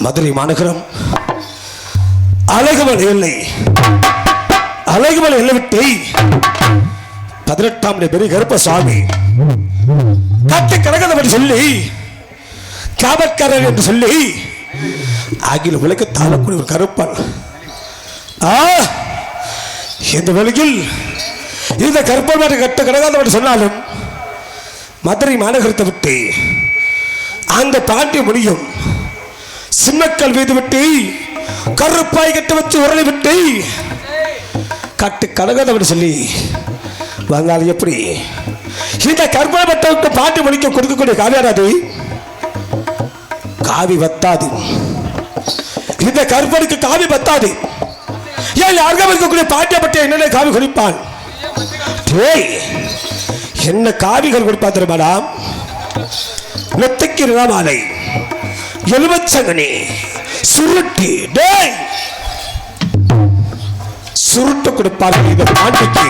மதுரை மாநகரம் அழகுமலை எல்லை விட்டு 18ஆம் பெரிய கருப்பசாமி கட்டு கனகதவன் சொல்லி காவற்காரர் என்று சொல்லி அகில உலக தாழக்கூடிய ஒரு கருப்பன். இந்த வேளையில் இந்த கருப்பன் கட்ட கனகாதவன் சொன்னாலும் மதுரை மாநகரத்தை விட்டு அந்த பாண்டிய முடியும் சிம்மக்கல் வீது விட்டு கருப்பாய் கட்டு வச்சு உரலை விட்டு கட்டு கனகாதவன் சொல்லி வந்தால் எப்படி இந்த கருப்பாய் பட்டவுக்கு பாண்டி முடிக்க கொடுக்கக்கூடிய காவியாராது காவி வத்தாது. இந்த கருப்பனுக்கு காவி பத்தாது. ஏன் யாருக்கும் இருக்கக்கூடிய பாண்டியப்பட்ட என்னென்ன காவி குடிப்பான்? என்ன காவிகள் கொடுப்பான் தெரியுமாடாம்? நெத்திக்கு நிறமாலை, எலுமச்சங்கனி, சுருட்டி, சுருட்டு கொடுப்பார்கள். இந்த பாண்டிக்கு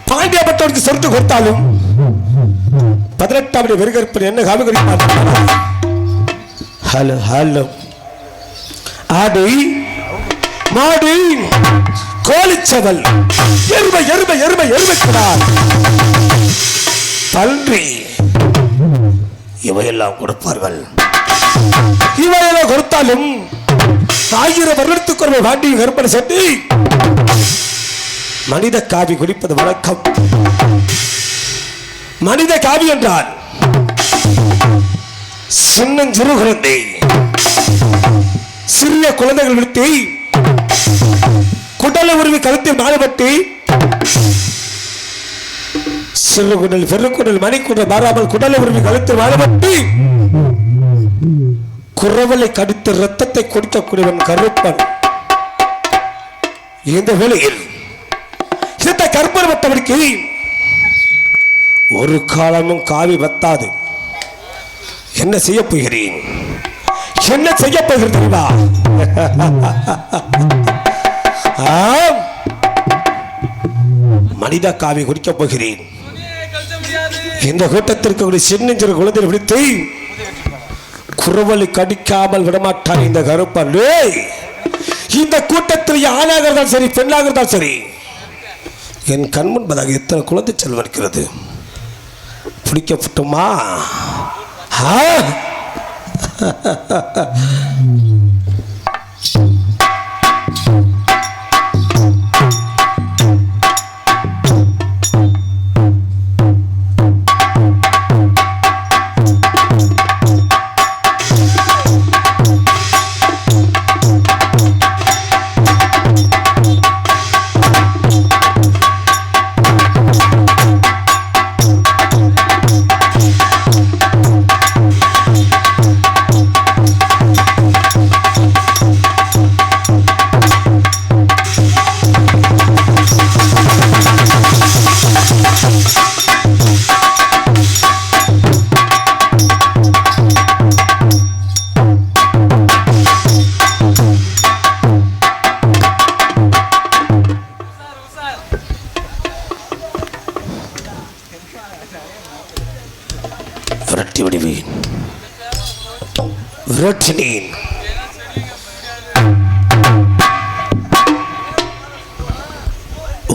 பாண்டியப்பட்டவருக்கு சுருட்டு கொடுத்தாலும் 18ஆம் வெறுகற்பன் என்ன காவி குடிப்பான்? ஹலோ ஹலோ ஆடி மாடி கோழிச்சவல் எருமை எருமை எருமை எருமைக்கிறார் பன்றி இவையெல்லாம் கொடுப்பார்கள். இவையெல்லாம் கொடுத்தாலும் 1000 வருடத்துக்கு ஒரு வாண்டி கற்பனை சென்று மனித காவி குடிப்பது வழக்கம். மனித காவி என்றால் சின்னஞ்சிறு குழந்தை சிறிய குழந்தைகள் விடுத்து குடலை உருவி கழுத்தில் மாறுபட்டு சிறு குடல் பெருக்குடல் மணிக்குடல் மாறாமல் குடலை உருவி கழுத்தில் மாறுபட்டு குரவலை கடித்து ரத்தத்தை கொடுக்கக்கூடியவன் கருப்பன். இந்த வேளையில் இந்த கருப்பன் வட்டவனுக்கு ஒரு காலமும் காவி வத்தாது. என்ன செய்ய போகிறேன்? என்ன செய்ய போகிறீர்களா? மனித காவி குடிக்க போகிறேன். இந்த கூட்டத்திற்கு ஒரு சின்னஞ்சிறு குழந்தை விடுத்து குரவலை கடிக்காமல் விடமாட்டான் இந்த கருப்பன். இந்த கூட்டத்தில் ஆணாக இருந்தால் சரி பெண்ணாக இருந்தால் சரி என் கண் முன்பதாக எத்தனை குழந்தை செல்வம் இருக்கிறது. பிடிக்கப்பட்டுமா?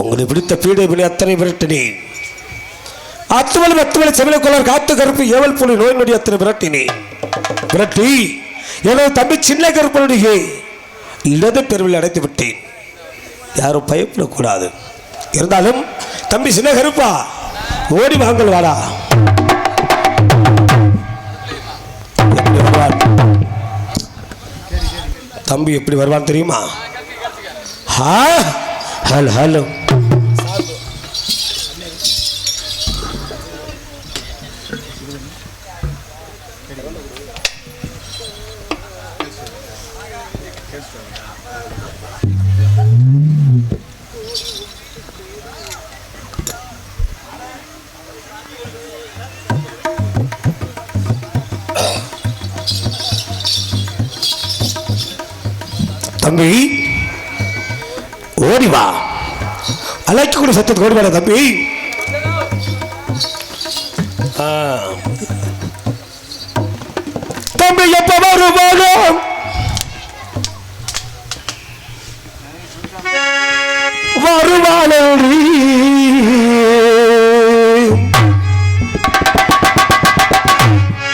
உங்களை பிடித்த பீடை வினை அத்தனை விரட்டினேன். அத்துமலை செவிலக்கொள்ளர் காத்து கருப்பு ஏவல் புலி நோய் நொடி அத்தனை விரட்டினேன். விரட்டி எனது தம்பி சின்ன கருப்பனுடைய இடது பெருவில் அடைத்து விட்டேன். யாரும் பயப்படக்கூடாது. இருந்தாலும் தம்பி சின்ன கருப்பா ஓடி வாங்கல் வாடா. தம்பி எப்படி வருவான் தெரியுமா? ஹலோ ஹலோ தம்பி ஓடிவா. அழைக்கக்கூடிய சத்தத்துக்கு ஓடிவாடா தம்பி. தம்பி எப்ப வருவானோ வருவானி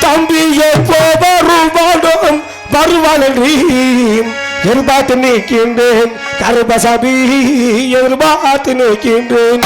தம்பி எப்போ வருவானோ வருவானி எதிர்பார்த்து நிற்கின்றேன் கருப்பசாமி எதிர்பார்த்து நிற்கின்றேன்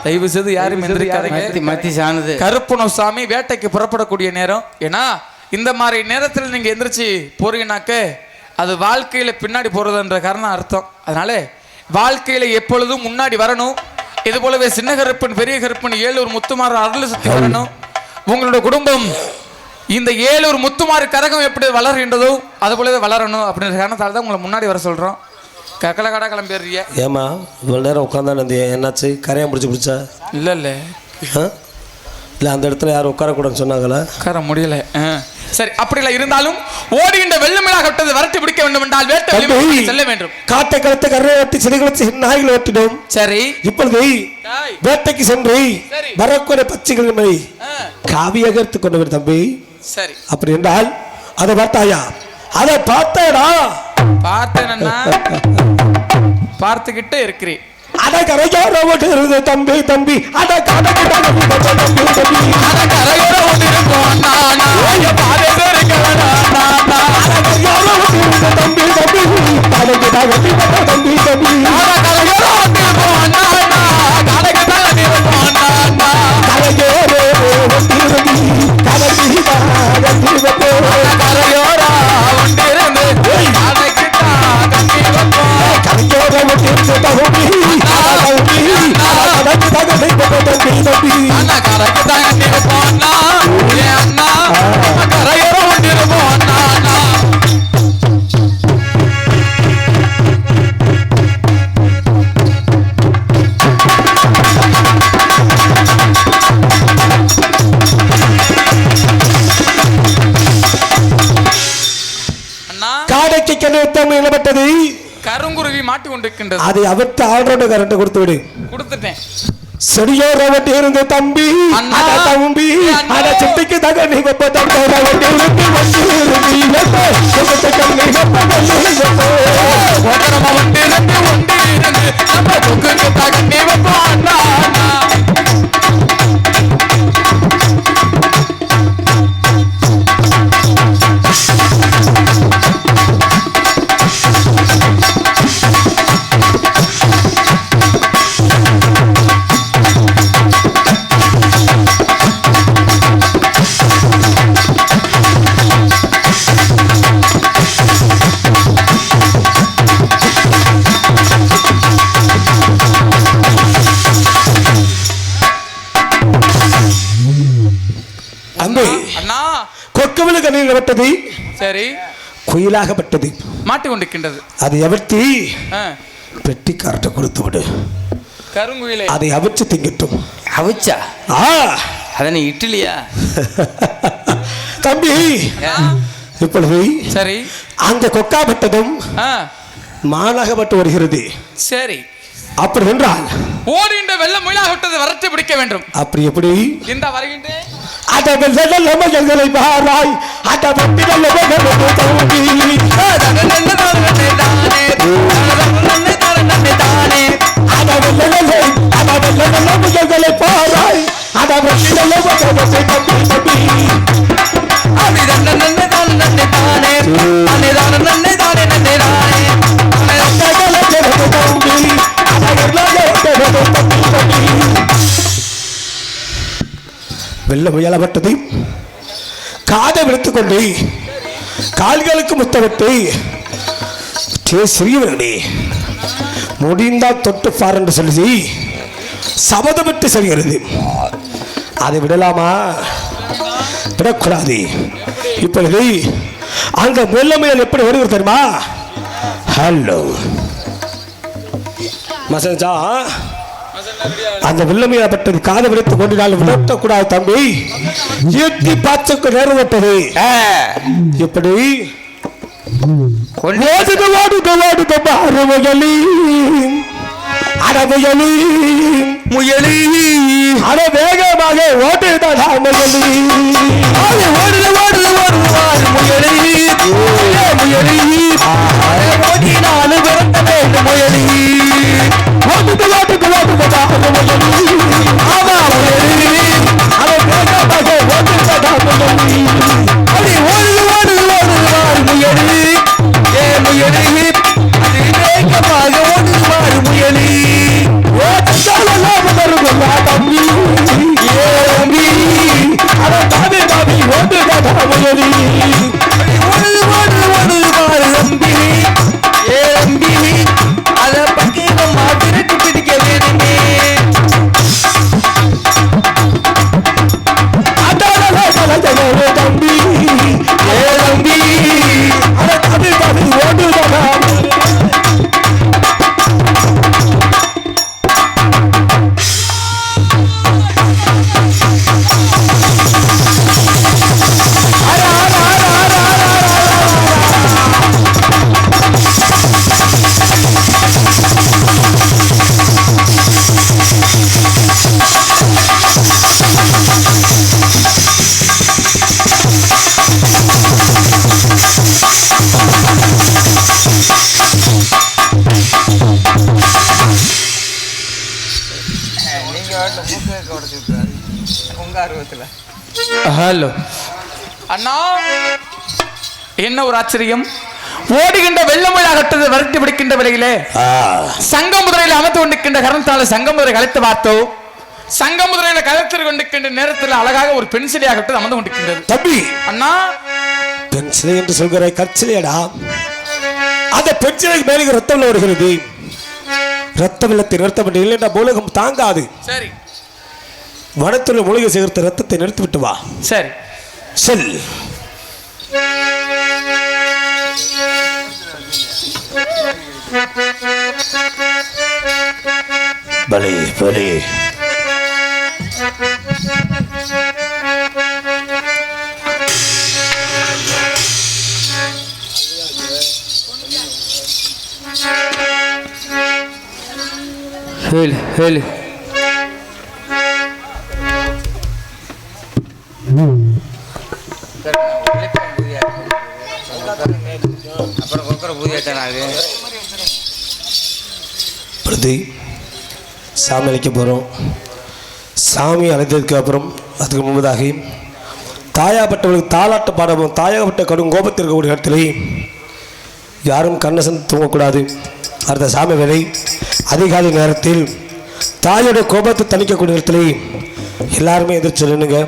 தயவு செய்து யாரும் கருப்பணசாமி வேட்டைக்கு புறப்படக்கூடிய நேரம். ஏன்னா இந்த மாதிரி நேரத்தில் நீங்க எந்திரிச்சு போறீங்கன்னாக்க அது வாழ்க்கையில பின்னாடி போறதுன்ற காரணம் அர்த்தம். அதனால வாழ்க்கையில எப்பொழுதும் முன்னாடி வரணும். இது போலவே சின்ன கருப்பன் பெரிய கருப்பன் ஏலூர் முத்துமாறு அருள் சுத்தி வரணும். உங்களோட குடும்பம் இந்த ஏலூர் முத்துமாறு கரகம் எப்படி வளர்கின்றதோ அது போலவே வளரணும் அப்படின்ற காரணத்தால் தான் உங்களை முன்னாடி வர சொல்றோம். கக்கல கடை கிளம்பிடுறிய ஏமா இவ்வளோ நேரம் உட்காந்தானே என்னாச்சு கரையான் பிடிச்சா இல்லை இல்லை இல்லை அந்த இடத்துல யாரும் உட்காரக்கூடாதுன்னு சொன்னாங்களா? உட்கார முடியல. சரி அப்படிலாம் இருந்தாலும் ஓடுகின்ற வெள்ளமிழா கட்டது வரட்டி பிடிக்க வேண்டும் என்றால் வேட்டை செல்ல வேண்டும். காட்டை கலத்து கரை வெட்டி செடிகளை நாய்கள் வெட்டிடும். சரி இப்பொழுது வேட்டைக்கு சென்று வரக்கூடிய பச்சைகள் மணி காவியாக எடுத்துக் கொண்டு வரும் தம்பி. சரி அப்படி என்றால் அதை பார்த்தாயா? அதை பார்த்தேடா. பார்த்தேன்னா பார்த்துக்கிட்டே இருக்கிறேன். அட கரையோர ஓட்டு இருந்து தம்பி தம்பி அட கரையோர கருங்குருவி மாட்டி கொண்டிருக்கின்றது. அதை அவர்த்து ஆல்ரவுண்டர் கரண்ட் கொடுத்து விடு. கொடுத்துட்டேன். செடியோர வண்டி இருந்து தம்பி அண்ணா. அட தம்பி அண்ணா. அட சிட்டிக்கு தக நீ வெப்ப தம்பி வண்டி இருந்து வண்டி வெப்ப சிட்டிக்கு நீ வெப்ப ஓட்டரமா வண்டி இருந்து நம்ம தொகுக்கு தண்ணி வைப்போம் அண்ணா அண்ணா. அம்பி அண்ணா கொக்கவில கண்ணில் விட்டது சரி குயிலாகப்பட்டது மாட்டி கொண்டிருக்கின்றது அதை அவிழ்த்தி ஆ, பெட்டிக்காரட்ட கொடுத்து விடு கருங்குயிலே அதை அவிச்சு திங்கட்டும் அவிச்சா ஆ அதனை இட்லியா தம்பி இப்பொழுது சரி அந்த கொக்காப்பட்டதும் ஆ, மானாகப்பட்டு வருகிறது சரி அப்படி என்றால் ஓடுகின்ற வெள்ள முயலாக விட்டது வரட்டு பிடிக்க வேண்டும் அப்படி எப்படி இந்த வருகின்றேன் அட வெள்ளல மகளை பாராய் அட பட்டிடல தம்பி அட வெள்ளல மகளை பாராய் அட பட்டிடல தம்பி வெள்ள முயலப்பட்டது காதை விடுத்துக் கொண்டு கால்களுக்கு முத்தமிட்டு சிறியவர்களே முடிந்தால் தொட்டு பார் என்று சொல்லி சபதமிட்டு செல்கிறது அதை விடலாமா விடக்கூடாது இப்பொழுது அந்த வெள்ள முயல் எப்படி வருகிறது தெரியுமா ஹலோ மசஞ்சா அந்த வெள்ளமையாப்பட்டது காதை விடுத்துக் கொண்டினால் விடக்கூடாது தம்பி ஈட்டி பாச்சுக்கு நேரம் விட்டது எப்படி ஓடுது ஓடுது ஓடுது பாரு முயலி அட முயலி முயலி அட வேகமாக ஓடுதடா முயலி ஓடுது ஓடுது ஓடுவார் முயலி முயலி ஓடினாலும் விரட்ட வேண்டும் முயலி ஓடுது ஓடுது ஓடுது பாரு முயலி ஆமா முயலி அட வேகமாக ஓடுதடா முயலி அடி ஓடுது ஓடுது ஓடுவார் முயலி முயலி அது வேகமாக ஓடுவார் முயலி தம்பி தம்பி அட தாவி தாவி ஓடுதடா முயலி ஹலோ அண்ணா என்ன ஒரு ஆச்சரியம் ஓடுகின்ற வெள்ளமொழியாகட்டது வரட்டி பிடிக்கின்ற விலையிலே சங்கமுதிரையில் அமர்த்து கொண்டிருக்கின்ற கரணத்தால சங்கமுதிரை கலைத்து பார்த்தோம் சங்கமுதிரையில கலைத்து கொண்டிருக்கின்ற நேரத்தில் அழகாக ஒரு பென்சிலியாகட்டது அமர்ந்து கொண்டிருக்கின்றது தம்பி அண்ணா பென்சிலை என்று சொல்கிற கற்சிலையடா அந்த பென்சிலுக்கு மேலே ரத்தம் வருகிறது ரத்த வெள்ளத்தை நிறுத்த வேண்டும் இல்லைன்னா மூலகம் தாங்காது சரி வனத்துள்ள மூலிகை சேகரித்த ரத்தத்தை நிறுத்திவிட்டு வா சரி செல் பலே பலே ಹೇಳಿ ಹೇಳಿ அப்புறம் கொக்கர பூதியாட்டம் அது பிரதி சாமி அழைக்க போகிறோம். சாமி அழைத்ததுக்கு அப்புறம் அதுக்கு முன்பதாக தாயாப்பட்டவர்களுக்கு தாலாட்ட பாடமும் தாயாகப்பட்ட கடும் கோபத்தில் இருக்கக்கூடிய இடத்திலே யாரும் கண்ணசன் தூங்கக்கூடாது. அடுத்த சாமி வேலை அதிகாலை நேரத்தில் தாயோட கோபத்தை தணிக்கக்கூடிய இடத்திலே எல்லாருமே எதிர்த்து நின்றுங்க.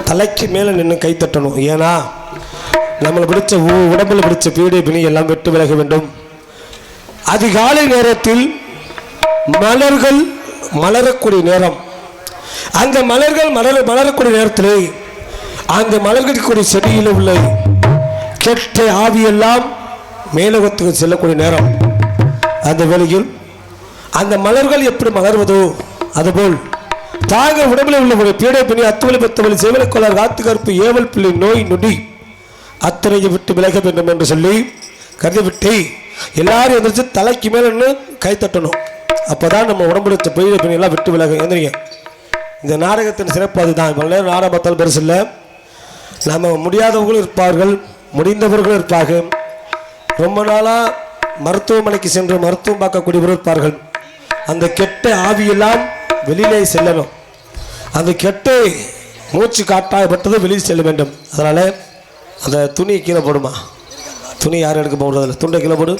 தலைக்கு மேலே நின்று கை தட்டணும். ஏன்னா நம்மளை பிடிச்ச உடம்புல பிடிச்ச பீடை பிணி எல்லாம் விட்டு விலக வேண்டும். அதிகாலை நேரத்தில் மலர்கள் மலரக்கூடிய நேரம். அந்த மலர்கள் மலரக்கூடிய நேரத்திலே அந்த மலர்களுக்கு செடியில் உள்ள கெட்ட ஆவியெல்லாம் மேலோகத்துக்கு செல்லக்கூடிய நேரம். அந்த வேளையில் அந்த மலர்கள் எப்படி மலர்வதோ அதுபோல் தாங்கள் உடம்பில் உள்ள பீடை பிணி அத்துவலி பத்துவலி சேவலக்கொள்ளார் காத்து கருப்பு ஏவல் பிள்ளை நோய் நொடி அத்தனையை விட்டு விலக வேண்டும் என்று சொல்லி கருதிவிட்டு எல்லாரும் எந்திரிச்சு தலைக்கு மேலே கை தட்டணும். அப்போதான் நம்ம உடம்புல வச்ச பீடை பிணி எல்லாம் விட்டு விலக. எந்திரிங்க. இந்த நாடகத்தின் சிறப்பு அதுதான். இவ்வளோ நேரம் நாடகம் பார்த்தாலும் பெருசு இல்லை. நம்ம முடியாதவர்களும் இருப்பார்கள், முடிந்தவர்களும் இருப்பார்கள். ரொம்ப நாளாக மருத்துவமனைக்கு சென்று மருத்துவம் பார்க்கக்கூடியவர்கள் இருப்பார்கள். அந்த கெட்ட ஆவியெல்லாம் வெளியிலே செல்லணும். அந்த கெட்ட மூச்சு காட்டாயப்பட்டது வெளியே செல்ல வேண்டும். அதனால் அந்த துணியை கீழே போடுமா. துணி யாரும் எடுக்க போடுறதில்ல. துண்டை கீழே போடு.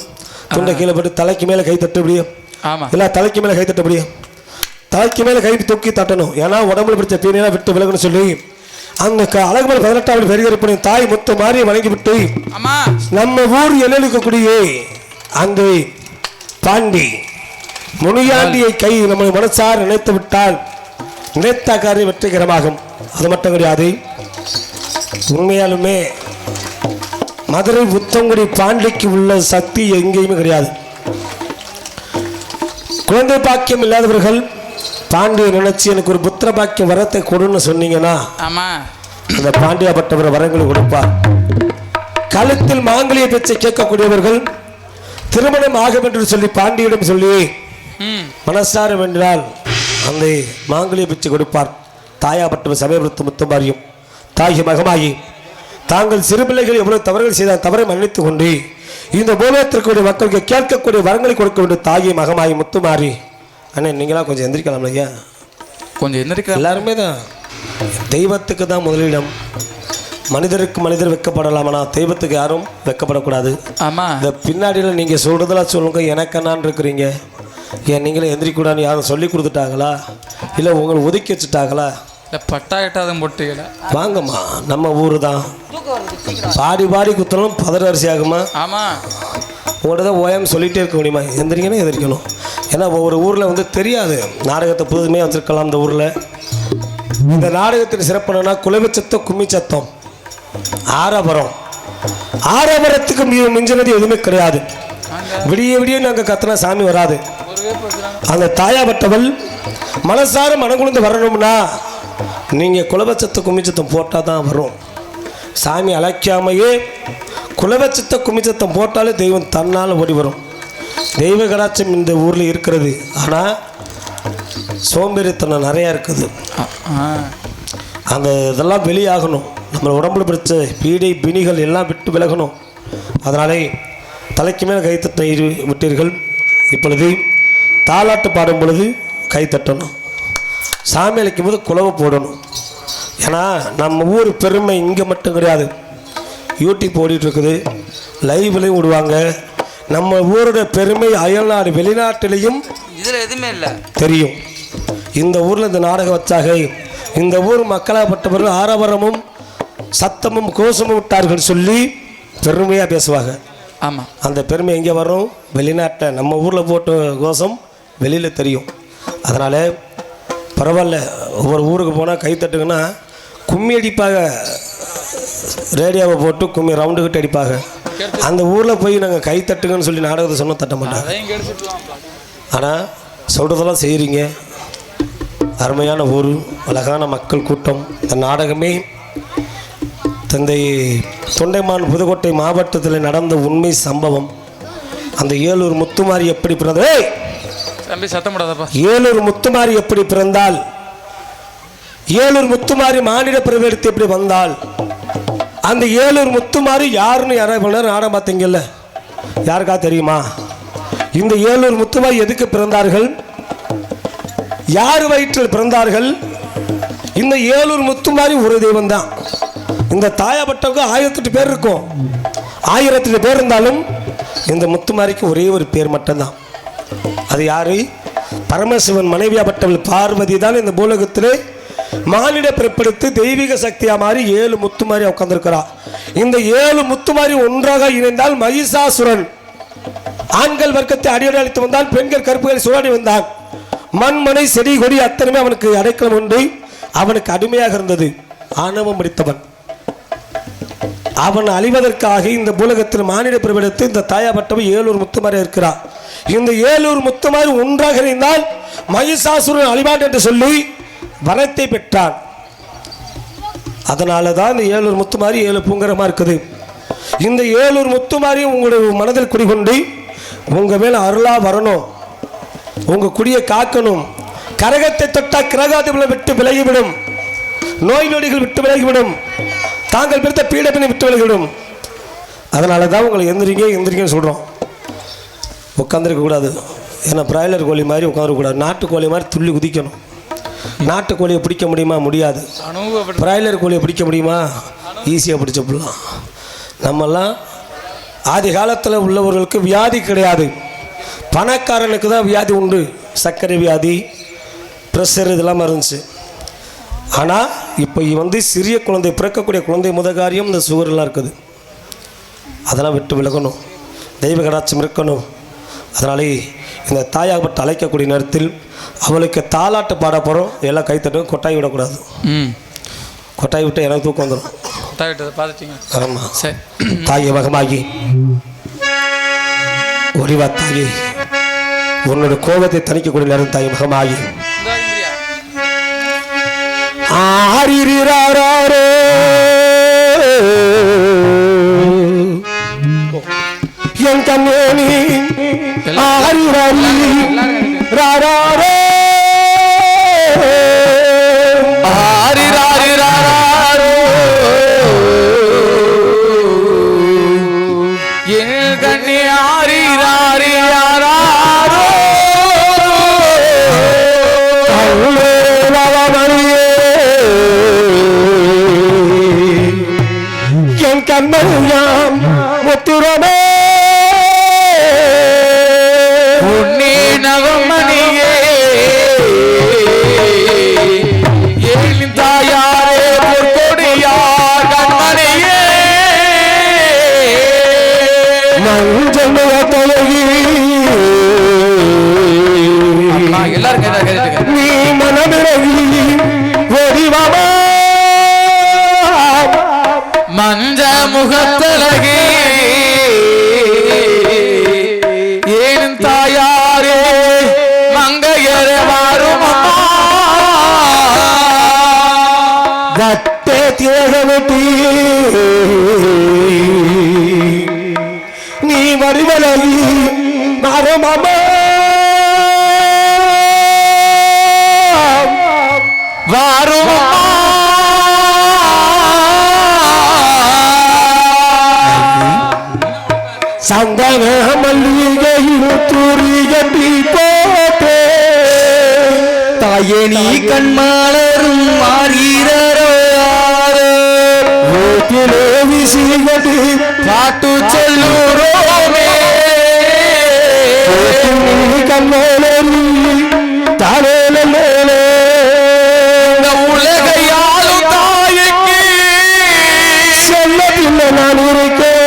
துண்டை கீழே போட்டு தலைக்கு மேலே கை தட்ட முடியும். இல்லை தலைக்கு மேலே கை தட்ட முடியும். தலைக்கு மேலே கை தூக்கி தட்டணும். ஏன்னா உடம்புல பிடிச்ச பீனையெல்லாம் விட்டு விலகணும்னு சொல்லி அந்த அழகுமலை 18வது பெருகரிப்பனை தாய் முத்து மாறி வணங்கிவிட்டு நம்ம ஊர் எழிலுக்கக்கூடிய அந்த பாண்டி முனியாண்டியை கை நம்ம மனசார் நினைத்து விட்டால் நினைத்த காரியம் வெற்றிகரமாகும். அது மட்டும் கிடையாது, உண்மையாலுமே மதுரை புத்தங்குடி பாண்டிக்கு உள்ள சக்தி எங்கேயுமே கிடையாது. குழந்தை பாக்கியம் இல்லாதவர்கள் பாண்டியை நினைச்சு எனக்கு ஒரு புத்திர பாக்கியம் வரத்தை கொடுன்னு சொன்னீங்கன்னா அந்த பாண்டியாப்பட்டவர் வரங்களை கொடுப்பார். கழுத்தில் மாங்கலிய பேச்சை கேட்கக்கூடியவர்கள் திருமணம் ஆகும் என்று சொல்லி பாண்டியிடம் சொல்லி மனசார வேண்டினால் அந்த மாங்கலிய பேச்சை கொடுப்பார். தாயாப்பட்டவர் சமயபுரத்து முத்தமாரியும் தாகி மகமாகி தாங்கள் சிறு பிள்ளைகள் எவ்வளவு தவறுகள் செய்தால் தவறை மன்னித்து கொண்டு இந்த பூலகத்திற்குரிய மக்களுக்கு கேட்கக்கூடிய வரங்களை கொடுக்க வேண்டும். தாகி மகமாகி முத்துமாரி. அண்ணே நீங்களாம் கொஞ்சம் எந்திரிக்கலாம் ஐயா. கொஞ்சம் எந்திரிக்க. எல்லாருமே தான் தெய்வத்துக்கு தான் முதலிடம். மனிதருக்கு மனிதர் வெக்கப்படலாம், ஆனால் தெய்வத்துக்கு யாரும் வெக்கப்படக்கூடாது. ஆமாம். இந்த பின்னாடியில் நீங்கள் சொல்கிறதெல்லாம் சொல்லுங்க. எனக்கு என்னான்னு இருக்கிறீங்க. ஏன் நீங்களே எந்திரிக்கூடாதுன்னு யாரும் சொல்லி கொடுத்துட்டாங்களா, இல்லை உங்களை ஒதுக்கி வச்சுட்டாங்களா? இல்லை பட்டாயிட்டாதும் போட்டீங்களா? வாங்கம்மா, நம்ம ஊர் தான். பாடி பாடி குத்தணும் 10 அரிசி ஆகுமா? ஆமாம். உங்கள்கிட்ட தான் ஓயம் சொல்லிகிட்டே இருக்க முடியுமா? எந்திரிக்கணும் எதிர்க்கணும். ஏன்னா ஒவ்வொரு ஊரில் வந்து தெரியாது. நாடகத்தை புதுமையாக வச்சுருக்கலாம். இந்த ஊரில் இந்த நாடகத்தின் சிறப்புனா குலவச்சத்தம் கும்மி சத்தம் ஆரபரம். ஆரபரத்துக்கு மிஞ்சினது எதுவுமே கிடையாது. விடிய விடிய நாங்கள் கத்தினா சாமி வராது. அந்த தாயாப்பட்டவள் மனசார மனங்குழுந்து வரணும்னா நீங்கள் குலவச்சத்தை கும்மிச்சத்தம் போட்டால் தான் வரும். சாமி அழைக்காமையே குலவச்சத்தை கும்மிச்சத்தம் போட்டாலே தெய்வம் தன்னால் ஓடி வரும். தெய்வ கடாட்சம் இந்த ஊரில் இருக்கிறது. ஆனால் சோம்பேறித்தனம் நிறையா இருக்குது. அந்த இதெல்லாம் வெளியாகணும். நம்ம உடம்புல பிடிச்ச பீடை பிணிகள் எல்லாம் விட்டு விலகணும். அதனாலே தலைக்கு மேலே கைத்தட்ட விட்டீர்கள். இப்பொழுது தாலாட்டு பாடும் பொழுது கை தட்டணும். சாமி அழைக்கும் போது குலவை போடணும். ஏன்னா நம்ம ஊர் பெருமை இங்கே மட்டும் கிடையாது. யூடியூப் ஓடிட்டுருக்குது, லைவ்லையும் விடுவாங்க. நம்ம ஊரோட பெருமை அயல்நாடு வெளிநாட்டிலையும் இதில் எதுவுமே இல்லை தெரியும். இந்த ஊரில் இந்த நாடகம் வச்சாக இந்த ஊர் மக்களாகப்பட்டவர்கள் ஆரவாரமும் சத்தமும் கோஷமும் விட்டார்கள் சொல்லி பெருமையாக பேசுவாங்க. ஆமாம். அந்த பெருமை எங்கே வரும்? வெளிநாட்டில். நம்ம ஊரில் போட்ட கோஷம் வெளியில் தெரியும். அதனால் பரவாயில்ல, ஒவ்வொரு ஊருக்கு போனால் கை தட்டுங்கன்னா கும்மி அடிப்பாங்க. ரேடியோவை போட்டு கும்மி ரவுண்டு கட்டி அடிப்பாங்க. அந்த ஊரில் போய் நாங்கள் கை தட்டுங்கன்னு சொல்லி நாடகத்தை சொன்னால் தட்ட மாட்டாங்க. ஆனால் சொல்கிறதெல்லாம் செய்கிறீங்க. அருமையான ஊர், அழகான மக்கள் கூட்டம். இந்த நாடகமே தந்தை தொண்டைமான் புதுக்கோட்டை மாவட்டத்தில் நடந்த உண்மை சம்பவம். அந்த ஏலூர் முத்துமாரி எப்படி பிறந்தது? ஏலூர் முத்துமாரி எப்படி பிறந்தால், ஏலூர் முத்துமாரி மாநில பிறவெடுத்து எப்படி வந்தால், அந்த ஏலூர் முத்துமாரி யாருன்னு யாராவது நாடகம் பார்த்தீங்கல்ல, யாருக்கா தெரியுமா? இந்த ஏலூர் முத்துமாரி எதுக்கு பிறந்தார்கள், யார் வயிற்றில் பிறந்தார்கள்? இந்த ஏலூர் முத்துமாரி ஒரு தெய்வம் தான். இந்த தாயாபட்டவுக்கு 1008 பேர் இருக்கும். 1008 பேர் இருந்தாலும் இந்த முத்துமாரிக்கு ஒரே ஒரு பேர் மட்டும்தான். அது யாரு? பரமசிவன் மனைவியாப்பட்டவள் பார்வதி தான் இந்த பூலகத்திலே மானிட பிறப்பெடுத்து தெய்வீக சக்தியா மாறி 7 முத்துமாரி உட்கார்ந்திருக்கிறார். இந்த 7 முத்துமாரி ஒன்றாக இணைந்தால் மகிஷாசுரன் ஆண்கள் வர்க்கத்தை அடியோடு அளித்து வந்தான். பெண்கள் கருப்புகளை சுழடி வந்தான். மண்மனை செடி கொடி அத்தனையுமே அவனுக்கு அடைக்கலம் உண்டு. அவனுக்கு அடிமையாக இருந்தது. ஆணவம் முடித்தவன். அவன் அழிவதற்காக இந்த பூலகத்தில் மானிட பிறப்பெடுத்து இந்த தாயாபட்டவை 7 முத்துமாரி இருக்கிறார். இந்த 7 முத்துமாரி ஒன்றாக இணைந்தால் மகிஷாசுரன் அழிவான் என்று சொல்லி வரத்தை பெற்றான். அதனால தான் இந்த 7 முத்துமாரி 7 பூங்கரமாக இருக்குது. இந்த 7 முத்துமாரி உங்களுடைய மனதில் குடிகொண்டு உங்க மேல அருளா வரணும், உங்க குடியை காக்கணும். கரகத்தை தொட்டால் கிரகாதிபதி விட்டு விலகிவிடும், நோய் நொடிகள் விட்டு விலகிவிடும், தாங்கள் பிடித்த பீடப்பினை விட்டு விலகிவிடும். அதனால தான் உங்களை எந்திரிங்கன்னு சொல்கிறோம். உட்காந்துருக்க கூடாது. ஏன்னா பிராய்லர் கோழி மாதிரி உட்காந்துருக்கூடாது. நாட்டுக்கோழி மாதிரி துள்ளி குதிக்கணும். நாட்டுக்கோழியை பிடிக்க முடியுமா? முடியாது. பிராய்லர் கோழியை பிடிக்க முடியுமா? ஈஸியாக பிடிச்ச போடலாம். நம்மெல்லாம் ஆதி காலத்தில் உள்ளவர்களுக்கு வியாதி கிடையாது. பணக்காரனுக்கு தான் வியாதி உண்டு. சர்க்கரை வியாதி, ப்ரெஷர் இதெல்லாம் இருந்துச்சு. ஆனால் இப்போ சிறிய குழந்தை, பிறக்கக்கூடிய குழந்தை முதகாரியம் இந்த சுகர்லாம் இருக்குது. அதெல்லாம் விட்டு விலகணும், தெய்வ கடாட்சம் இருக்கணும். அதனாலே இந்த தாயாகப்பட்டு அழைக்கக்கூடிய நேரத்தில் அவளுக்கு தாலாட்டு பாட போகிறோம். எல்லாம் கைத்தட்டும். கொட்டாய் விடக்கூடாது. கொட்டாய் விட்டு எனக்கு தூக்கம் வந்துடும். கொட்டாய் விட்டதை பார்த்துட்டீங்க? ஆமாம். சரி. தாயை மகமாகி ஒளிவா தாயே, உன்னோட கோபத்தை தணிக்கக்கூடிய நேரம் தாய் மகமாகி ஆரிராரோ என் கண்ணேனி ஆரிராரி ராரோ ஆரிராரி ராரோ என் கண்ணே ஆரிராரி ராரோ என் கண்ணெல்லாம் முத்துரமே உன்னே நவமணியே ஏழின் தாயாரே பொற்கொடியார் கண்மணியே மஞ்சள் தலைவி எல்லாரும் நீ மனமிறகி ஒடிவாமா மஞ்ச முகத்தழகே ஏன் தாயாரே மங்கையரே மாறும் கட்டே தியகவட்டி நீ வருவலி மாறுமாமா வாரும் சந்தன மல்லிகையில் தூரிகட்டி போட்டே தாயே நீ கண்மாளரும் மாறீரோ வீட்டிலே விசிகட்டி பாட்டு சொல்லுறோமே கண்ணேலி தாலேலே உலகையாளும் தாய்க்கு சொல்லவில்லை நான் இருக்கேன்.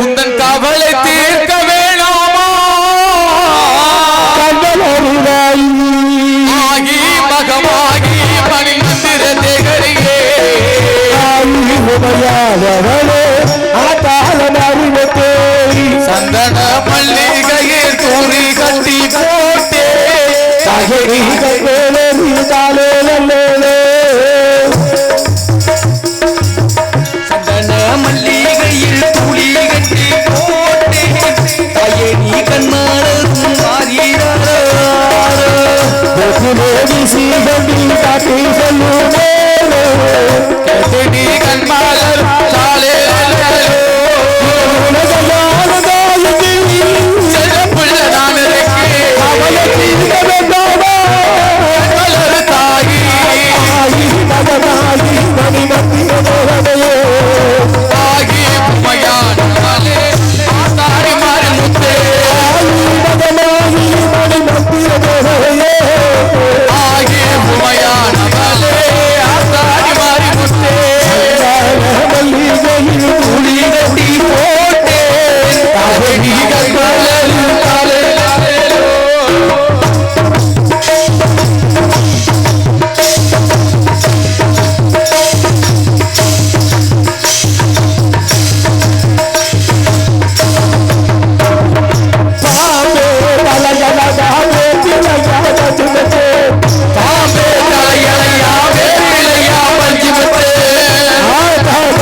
உந்தன் கவலை தீர்க்க வேணாமா கண்ணலறிவாயி ஆகி மகமாகி பணி மந்திர தேகரியே உமையாதவளே ஆத்தாளன் அறிவத்தே சந்தன மல்லிகையில் தூரி கட்டி போட்டே தகரி கண்ணேலி தாலேலே சந்தன மல்லிகையில் துளி கட்டி போட்டே தாயே நீ கண்மாளரும் மாறீரோ விசிகட்டி காட்டி சொல்லுவே கெட்டி கண்மால்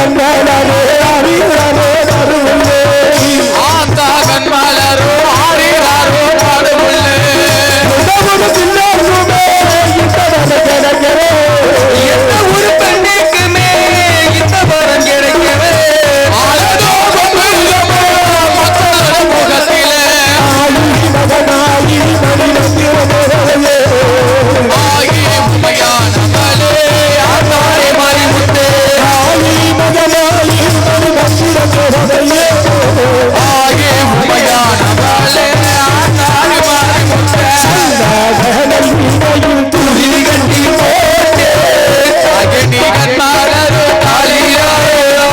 கண்மலரே ஆரிராரோ நடுவுள்ளே ஆத்தா கண்மலரோ ஆரிராரோ நடுவுள்ளே உடம்புல பிள்ளைக்குமே இந்த வரம் கிடைக்கவே எந்த ஒரு பெண்ணுக்குமே இந்த வரம் கிடைக்கவே அழகோ கொம்புள்ளமோ மக்களோட முகத்திலே ஆயி மகனாயி மணிரத்தினமே ஆகி உண்மையானவளே ஆத்தாரே மாரிமுத்தே ஆயி மகனாயி மணிரத்தினமே ஆகி உண்மையானவளே ஆத்தாரி மாறிமுத்தே துதி கட்டி போட்டே அகடி கண்மலரோ தாலியாரோ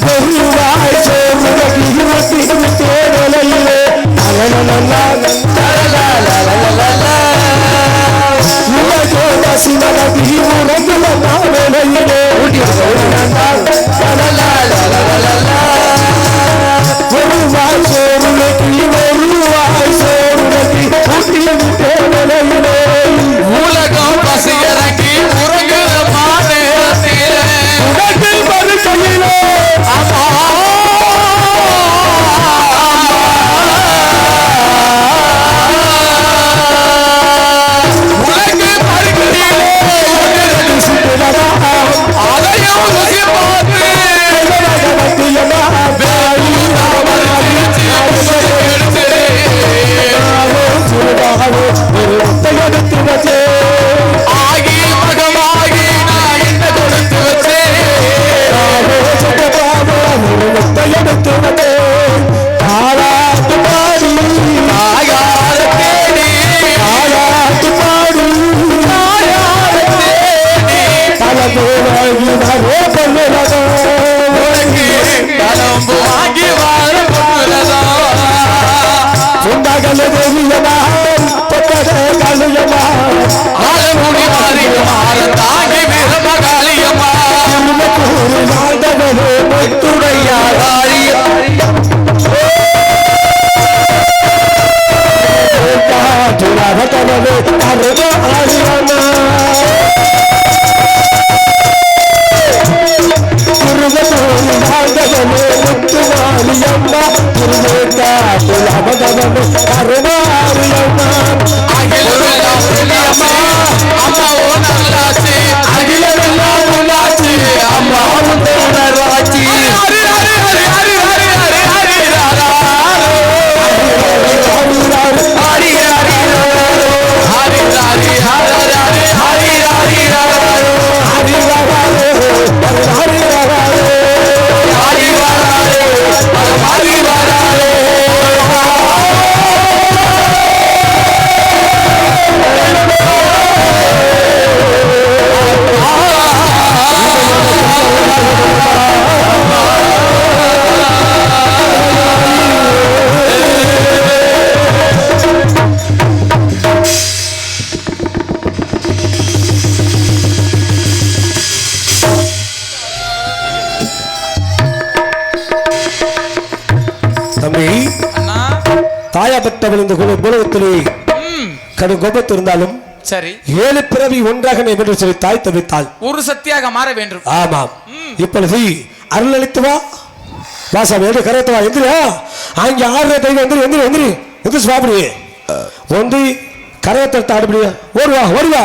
பொருளாய் சோறுலகி தேடலையிலே உலகோ பசிமலகி உலகுல நாவலையிலே ஒருவாய் சோறுலகி ஒருவாய் சோறுலகி தேடலையிலே உலகம் பசியறக்கி உறங்குற மாநேரத்திலே உலகில் வருகையிலே உலகு பருகிலே அதையும் ருசி பார்த்து ஆகி மகமாகி நான் என்ன கொடுத்து வச்சேன் தாயார தேடி உனக்கு கலம்பு வாங்கி வாழ பொருளதா ஆலமுடி மாறி மாற தாங்கி வீரமகாளியம்மா அகிலமெல்லாம் புண்ணியம்மா அம்மா ஓ நல்லாச்சு அகிலமெல்லாம் உள்ளாச்சு அம்மா உணர்வாச்சி ஹரி ஹரி ஹரி ஹரி ஹரி ஹரி ஹரி ராரா ஹரி ஹரி ஹரி ஹரி ஹரி ஹரி ஹரி ஹரி ஹரி வராரே தம்பி அண்ணா தாயா பெற்றவள் இந்த உலகத்திலே கடும் கோபத்து இருந்தாலும் சரி 7 பிறவி ஒன்றாக என்று சொல்லி தாய் தவித்தாள். ஒரு சக்தியாக மாற வேண்டும் ஆமாம். இப்பொழுது அருள் அளித்து வா வாசம் எது கரைத்து வா எந்திரியா அங்கே ஆடுற தெய்வம் எந்திரி எந்திரி எந்திரி எந்திரி சாப்பிடு ஒன்றி கரையத்தை ஆடுபடியா ஓடுவா ஓடுவா.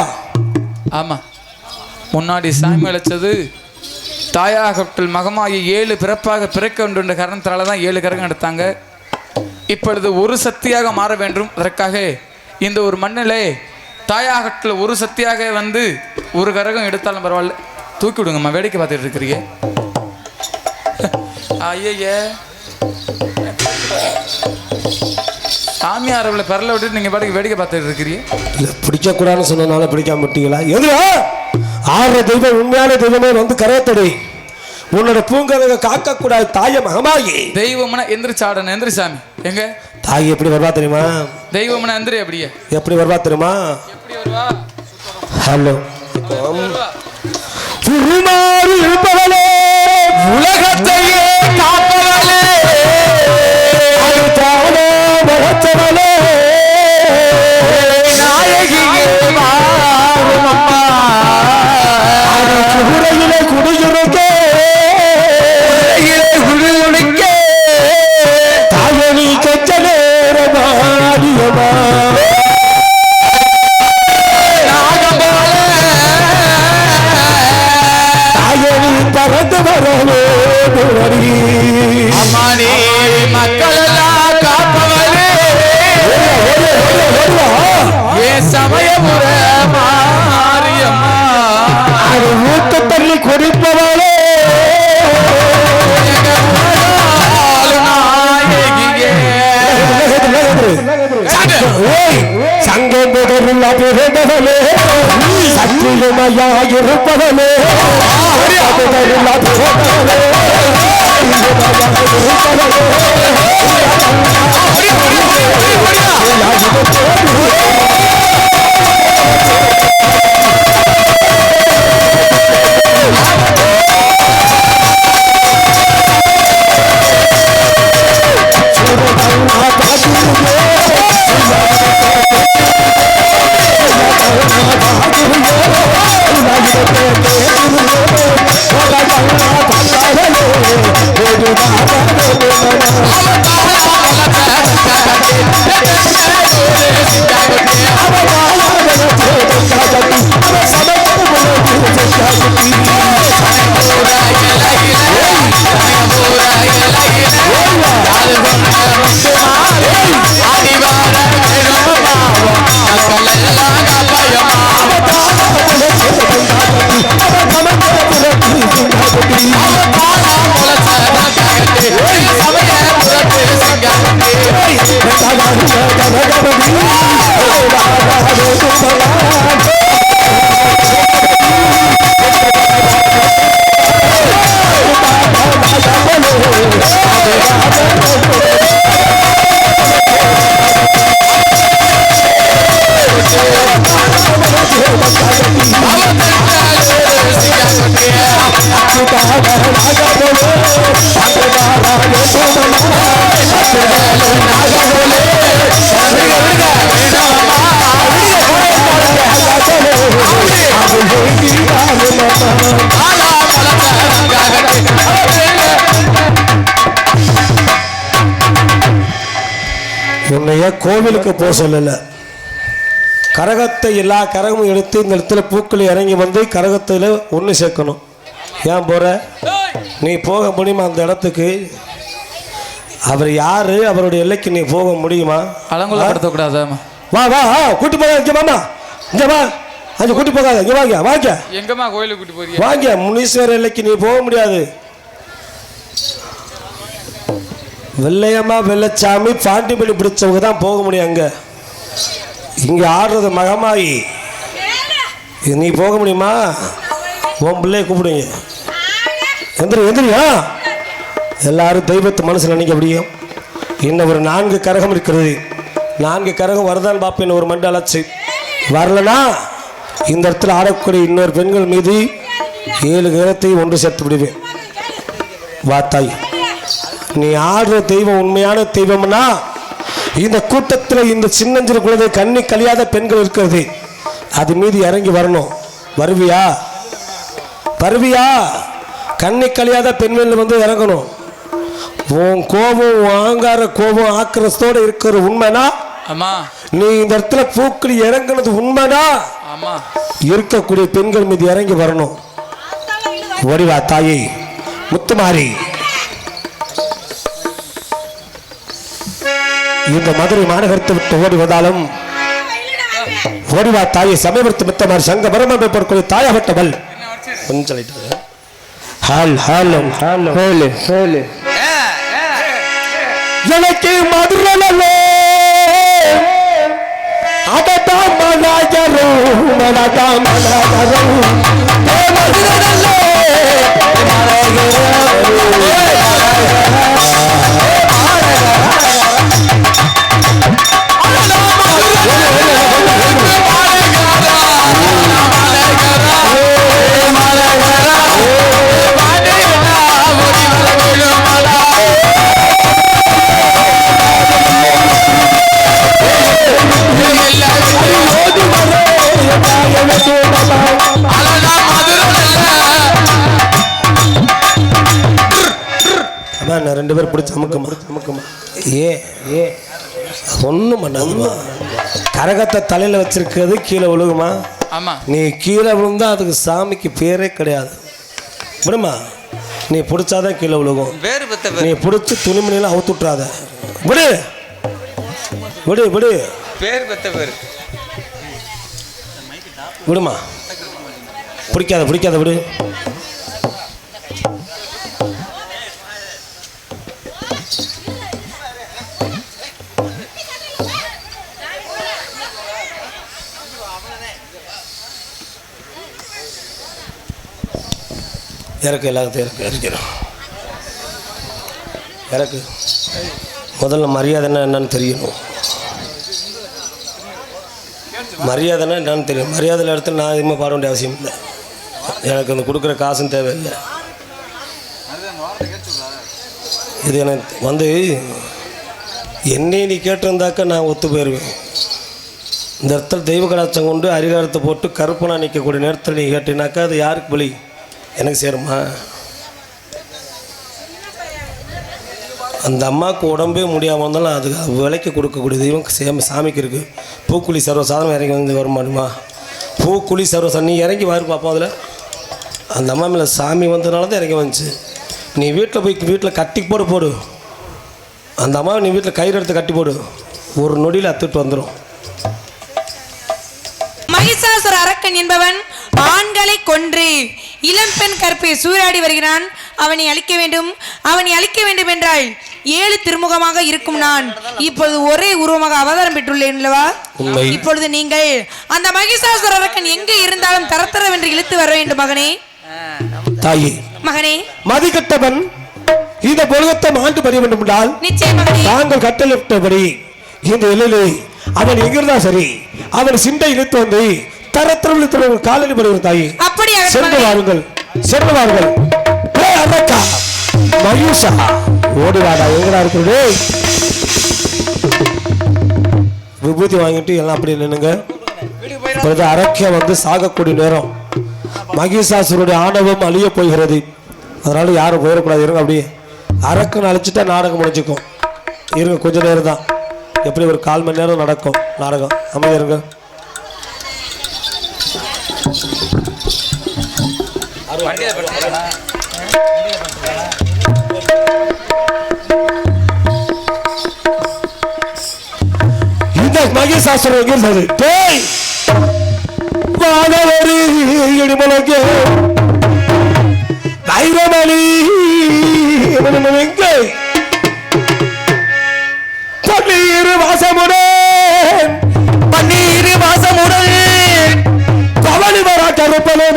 ஆமா முன்னாடி சாமி அழைச்சது தாயாகத்தில் மகமாகி 7 பிறப்பாக பிறக்க வேண்டும் என்ற காரணத்தால தான் 7 கரகம் எடுத்தாங்க. இப்பொழுது ஒரு சக்தியாக மாற வேண்டும். அதற்காக இந்த ஒரு மண்ணிலே தாயாகத்தில் ஒரு சக்தியாக வந்து ஒரு கரகம் எடுத்தாலும் பரவாயில்ல, தூக்கி விடுங்கம்மா. வேடிக்கை பார்த்துட்டு இருக்கிறீங்க. ஐய சாமியார் அவளை பரல விட்டுட்டு நீங்க பாட்டுக்கு வேடிக்கை பார்த்துட்டு இருக்கிறீங்க. இல்லை பிடிக்கக்கூடாதுன்னு சொன்னதுனால பிடிக்காம விட்டீங்களா? எதுவா ஆடுற தெய்வம் உண்மையான தெய்வமே வந்து கரையத்தடி உன்னோட பூங்கரக காக்கக்கூடாது தாய மகமாகி. தெய்வம்னா எந்திரிச்சாடணும். எந்திரி சாமி எங்க தாய் எப்படி வருவா தெரியுமா? தெய்வம்னா எந்திரி. அப்படியே எப்படி வருவா தெரியுமா? எப்படி வருவா? ஹலோ வருவா. உருமாறி இருப்பவளே உலகத்தையே காப்பவளே மக்களெல்லாம் காப்பவளே ஏ சமயபுர மாரியம்மா அது ஊத்த தள்ளி குடிப்பவளே சங்கம் முதலில் பிறந்தவளே சத்தியமையாயிருப்பவளே உன்னைய கோவிலுக்கு போக சொல்லல, கரகத்தை எல்லா கரகமும் எடுத்து இந்த இடத்துல பூக்களை இறங்கி வந்து கரகத்தில் ஒன்று சேர்க்கணும். ஏன் போற? நீ போக முடியுமா அந்த இடத்துக்கு? அவர் யாரு? அவருடைய எல்லைக்கு நீ போக முடியுமா? அலங்கூடாது. வா வா கூட்டி போக. இங்க வாமா, இங்க வா. அங்க கூட்டி போகாத, இங்க வாங்க வாங்க. எங்கம்மா கோயிலுக்கு கூட்டி போறீங்க? வாங்க. முனீஸ்வரர் எல்லைக்கு நீ போக முடியாது. வெள்ளையம்மா வெள்ளச்சாமி பாண்டிமணி பிடிச்சவங்க தான் போக முடியும். அங்க இங்க ஆடுறது மகமாயி. நீ போக முடியுமா? உன் பிள்ளைய கூப்பிடுங்க. எந்திரியா. எல்லாரும் தெய்வத்தை மனசில் நினைக்க முடியும். இன்னும் ஒரு 4 கரகம் இருக்கிறது. 4 கரகம் வருதான் பாப்பேன். ஒரு மண்டை அழைச்சி வரலனா இந்த இடத்துல ஆடக்கூடிய இன்னொரு பெண்கள் மீது 7 கரத்தை ஒன்று சேர்த்து விடுவேன். வா தாய், நீ ஆடுற தெய்வம் உண்மையான தெய்வம்னா இந்த கூட்டத்தில் இந்த சின்னஞ்சிறு குழந்தை கண்ணி கழியாத பெண்கள் இருக்கிறது, அது மீது இறங்கி வரணும். வருவியா? கண்ணி கழியாத பெண்கள் வந்து இறங்கணும். உன் கோபம் அகங்கார கோபம் ஆக்கிரத்தோடு இருக்கிற உண்மைனா நீ இந்த இடத்துல பூக்கள் இறங்குனது உண்மைனா இருக்கக்கூடிய பெண்கள் மீது இறங்கி வரணும். ஓடிவா தாயே முத்துமாரி. இந்த மதுரை மாநகரத்தை விட்டு ஓடி வந்தாலும் ஓடிவா தாயை சமயபுரத்து மித்தமாரி சங்க பரமமை பொருட்களை தாயாகட்டவள். எனக்கு மதுரலே அதா மனாஜரும் மனதா மனாஜரும் ரெண்டு பேரும் பிடிச்ச அமுக்கமா. ஒன்றும் பண்ணாதுமா. கரகத்தை தலையில் வச்சிருக்கிறது கீழே விழுகுமா? நீ கீழே விழுந்தா அதுக்கு சாமிக்கு பேரே கிடையாது. விடுமா? நீ பிடிச்சாதான் கீழே விழுகும். வேறு பெத்த நீ பிடிச்சி துணிமணியெல்லாம் அவுத்து விட்றாத. விடு விடு விடு. பேர் பெத்த பேர். விடுமா. பிடிக்காத பிடிக்காத விடு. இறக்கு எல்லாத்தையும் இறக்கிறோம். இறக்கு. முதல்ல மரியாதைன்னா என்னன்னு தெரியணும். மரியாதைன்னா என்னன்னு தெரியும். மரியாதை இடத்துல நான் எதுவுமே பாட வேண்டிய அவசியம் இல்லை. எனக்கு அந்த கொடுக்குற காசும் தேவையில்லை. இது எனக்கு வந்து என்னையும் நீ கேட்டிருந்தாக்க நான் ஒத்து போயிடுவேன். இந்த இடத்துல தெய்வ கடாட்சம் கொண்டு அதிகாரத்தை போட்டு கருப்பனாக நிற்கக்கூடிய நேரத்தில் நீ கேட்டினாக்கா அது யாருக்கு பலி? எனக்கு சேருமா? அந்த அம்மாவுக்கு உடம்பே முடியாமல் இருந்தாலும் அதுக்கு விலைக்கு கொடுக்கக்கூடிய தெய்வம் சாமிக்கு இருக்குது. பூக்குழி சர்வசாதாரணம் இறங்கி வந்து வர மாட்டுமா? பூக்குழி சர்வசாதாரணம் நீ இறங்கி வாரு பார்ப்போம். அதில் அந்த அம்மா மேலே சாமி வந்ததுனால தான் இறங்கி வந்துச்சு. நீ வீட்டில் போய் வீட்டில் கட்டி போடு. அந்த அம்மாவை நீ வீட்டில் கயிறு எடுத்து கட்டி போடு. ஒரு நொடியில் அத்துட்டு வந்துடும். மகிஷாசுர அரக்கன் என்பவன் ஆண்களை கொன்று இளம்பெண் கற்பை சூறாடி வருகிறான். அவனை அழிக்க வேண்டும் என்றால் 7 திருமுகமாக இருக்கும். நான் இப்பொழுது ஒரே உருவமாக அவதாரம் பெற்றுள்ளேன் அல்லவா? இப்பொழுது நீங்கள் அந்த மகிஷாசுர அரக்கன் எங்கே இருந்தாலும் தரத்தரவென்று இழுத்து வர வேண்டும் மகனே. தாயே மகனே, மதிக்கட்டவன் இந்த பொழுகத்தை மாண்டு பறிய வேண்டும் என்றால் நிச்சயமாக தாங்கள் கட்டளிட்டபடி இந்த எல்லையிலே அவன் எங்கிருந்தா சரி அவன் சிண்டை இழுத்து வந்து தரத்திரம் காலனி படுகிற தாயே. அப்படியே சென்று வாருங்கள். அரக்கா மயூஷா ஓடிவாடா. எங்கடா இருக்கிறது? விபூதி வாங்கிட்டு எல்லாம் அப்படி நின்னுங்க. இப்பொழுது அரக்கிய வந்து சாகக்கூடிய நேரம். மகிஷாசுருடைய ஆணவம் அழிய போகிறது. அதனால யாரும் போயிடக்கூடாது. இருங்க. அப்படியே அரக்கன் அழிச்சிட்டா நாடகம் முடிச்சுக்கும். இருங்க, கொஞ்ச நேரம் தான். எப்படி ஒரு 1/4 மணி நேரம் நடக்கும் நாடகம். அமைதியா இருங்க. இந்த மகிஷாசுரன் எங்கிருந்தது? டேய் வானவரி இடிமலங்கே வைரமணி எங்கே பன்னீர் வாசமுடன் பவனி வரா கருப்பனே